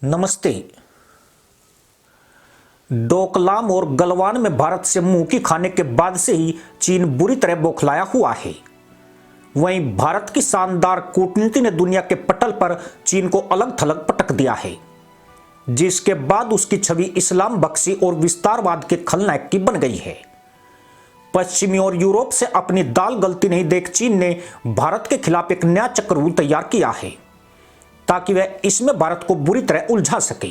नमस्ते। डोकलाम और गलवान में भारत से मुंह की खाने के बाद से ही चीन बुरी तरह बौखलाया हुआ है। वहीं भारत की शानदार कूटनीति ने दुनिया के पटल पर चीन को अलग थलग पटक दिया है, जिसके बाद उसकी छवि इस्लाम बख्शी और विस्तारवाद के खलनायक की बन गई है। पश्चिमी और यूरोप से अपनी दाल गलती नहीं देख चीन ने भारत के खिलाफ एक नया चक्रव्यूह तैयार किया है, ताकि वह इसमें भारत को बुरी तरह उलझा सके।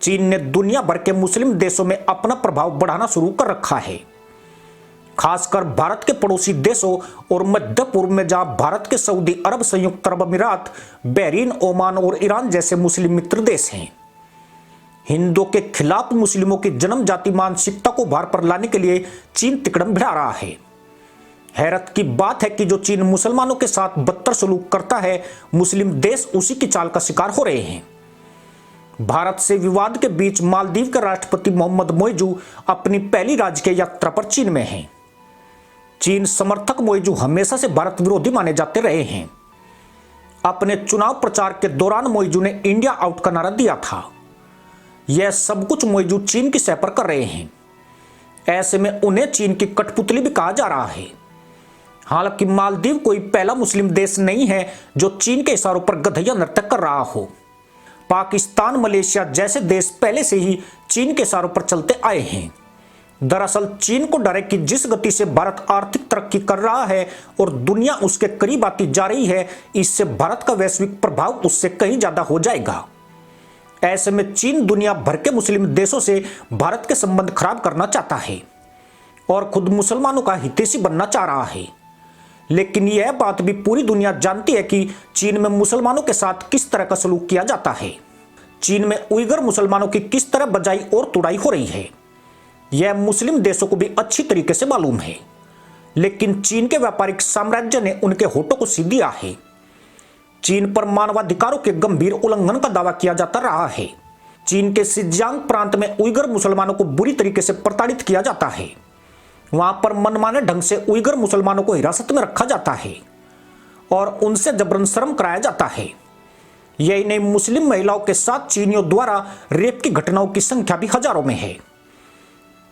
चीन ने दुनिया भर के मुस्लिम देशों में अपना प्रभाव बढ़ाना शुरू कर रखा है, खासकर भारत के पड़ोसी देशों और मध्य पूर्व में, जहां भारत के सऊदी अरब, संयुक्त अरब अमीरात, बहरीन, ओमान और ईरान जैसे मुस्लिम मित्र देश हैं। हिंदुओं के खिलाफ मुस्लिमों की जन्म जाति मानसिकता को भार पर लाने के लिए चीन तिकड़म भिड़ा रहा है। हैरत की बात है कि जो चीन मुसलमानों के साथ बदतर सलूक करता है, मुस्लिम देश उसी की चाल का शिकार हो रहे हैं। भारत से विवाद के बीच मालदीव के राष्ट्रपति मोहम्मद मोइजू अपनी पहली राजकीय यात्रा पर चीन में हैं। चीन समर्थक मोइजू हमेशा से भारत विरोधी माने जाते रहे हैं। अपने चुनाव प्रचार के दौरान मोइजू ने इंडिया आउट का नारा दिया था। यह सब कुछ मोइजू चीन की सह पर कर रहे हैं। ऐसे में उन्हें चीन की कठपुतली भी कहा जा रहा है। हालांकि मालदीव कोई पहला मुस्लिम देश नहीं है जो चीन के इशारों पर गधैया नृत्य कर रहा हो। पाकिस्तान, मलेशिया जैसे देश पहले से ही चीन के इशारों पर चलते आए हैं। दरअसल चीन को डर है कि जिस गति से भारत आर्थिक तरक्की कर रहा है और दुनिया उसके करीब आती जा रही है, इससे भारत का वैश्विक प्रभाव उससे कहीं ज्यादा हो जाएगा। ऐसे में चीन दुनिया भर के मुस्लिम देशों से भारत के संबंध खराब करना चाहता है और खुद मुसलमानों का हितैषी बनना चाह रहा है। लेकिन यह बात भी पूरी दुनिया जानती है कि चीन में मुसलमानों के साथ किस तरह का सलूक किया जाता है। चीन में उइगर मुसलमानों की किस तरह बजाई और तुड़ाई हो रही है, यह मुस्लिम देशों को भी अच्छी तरीके से मालूम है। लेकिन चीन के व्यापारिक साम्राज्य ने उनके होठों को सी दिया है। चीन पर मानवाधिकारों के गंभीर उल्लंघन का दावा किया जाता रहा है। चीन के सिज्जियांग प्रांत में उइगर मुसलमानों को बुरी तरीके से प्रताड़ित किया जाता है। वहां पर मनमाने ढंग से उइगर मुसलमानों को हिरासत में रखा जाता है और उनसे जबरन शर्म कराया जाता है। यही नहीं, मुस्लिम महिलाओं के साथ चीनियों द्वारा रेप की घटनाओं की संख्या भी हजारों में है।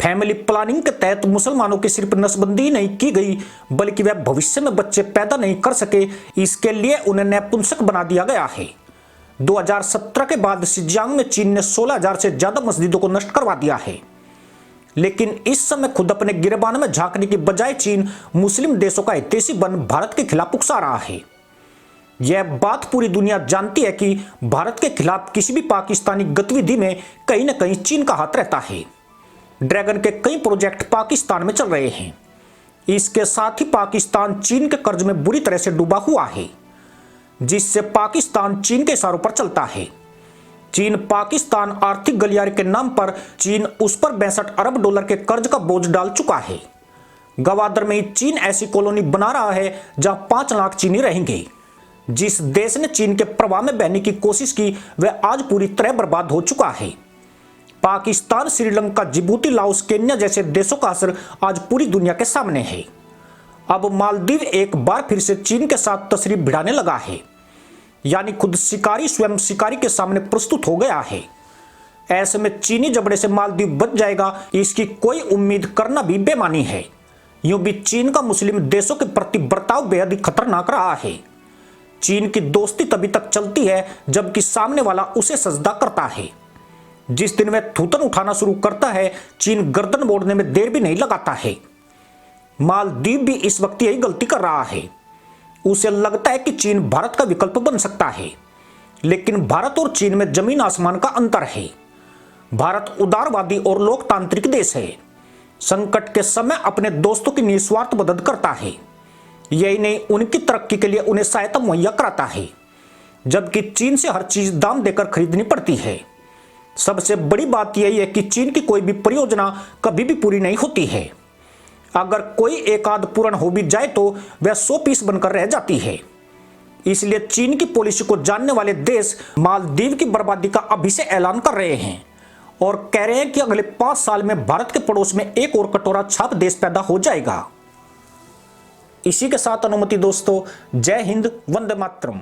फैमिली प्लानिंग के तहत मुसलमानों की सिर्फ नसबंदी नहीं की गई, बल्कि वह भविष्य में बच्चे पैदा नहीं कर सके, इसके लिए उन्हें नपुंसक बना दिया गया है। 2017 के बाद सिज्जियांग में चीन ने 16,000 से ज्यादा मस्जिदों को नष्ट करवा दिया है। लेकिन इस समय खुद अपने गिरेबान में झांकने की बजाय चीन मुस्लिम देशों का हितैषी बन भारत के खिलाफ उकसा रहा है। यह बात पूरी दुनिया जानती है कि भारत के खिलाफ किसी भी पाकिस्तानी गतिविधि में कहीं न कहीं चीन का हाथ रहता है। ड्रैगन के कई प्रोजेक्ट पाकिस्तान में चल रहे हैं। इसके साथ ही पाकिस्तान चीन के कर्ज में बुरी तरह से डूबा हुआ है, जिससे पाकिस्तान चीन के इशारों पर चलता है। चीन पाकिस्तान आर्थिक गलियारे के नाम पर चीन उस पर 62 अरब डॉलर के कर्ज का बोझ डाल चुका है। गवादर में ही चीन ऐसी कॉलोनी बना रहा है जहां 5 लाख चीनी रहेंगे। जिस देश ने चीन के प्रवाह में बहने की कोशिश की, वह आज पूरी तरह बर्बाद हो चुका है। Pakistan, Sri Lanka, Djibouti, Laos, Kenya जैसे देशों का असर आज पूरी दुनिया के सामने है। अब मालदीव एक बार फिर से चीन के साथ तशरीफ भिड़ाने लगा है, यानी खुद शिकारी स्वयं शिकारी के सामने प्रस्तुत हो गया है। ऐसे में चीनी जबड़े से मालदीव बच जाएगा, इसकी कोई उम्मीद करना भी बेमानी है। यूं भी चीन का मुस्लिम देशों के प्रति बर्ताव बेहद ही खतरनाक रहा है। चीन की दोस्ती तभी तक चलती है जबकि सामने वाला उसे सजदा करता है। जिस दिन वह थूथन उठाना शुरू करता है, चीन गर्दन मोड़ने में देर भी नहीं लगाता है। मालदीव भी इस वक्त यही गलती कर रहा है। उसे लगता है कि चीन भारत का विकल्प बन सकता है, लेकिन भारत और चीन में जमीन आसमान का अंतर है। भारत उदारवादी और लोकतांत्रिक देश है। संकट के समय अपने दोस्तों की निस्वार्थ मदद करता है। यही नहीं, उनकी तरक्की के लिए उन्हें सहायता मुहैया कराता है, जबकि चीन से हर चीज दाम देकर खरीदनी पड़ती है। सबसे बड़ी बात यही है कि चीन की कोई भी परियोजना कभी भी पूरी नहीं होती है। अगर कोई एक आध पूर्ण हो भी जाए तो वह 100 पीस बनकर रह जाती है। इसलिए चीन की पॉलिसी को जानने वाले देश मालदीव की बर्बादी का अभी से ऐलान कर रहे हैं और कह रहे हैं कि अगले 5 साल में भारत के पड़ोस में एक और कटोरा छाप देश पैदा हो जाएगा। इसी के साथ अनुमति दोस्तों, जय हिंद, वंदे मातरम।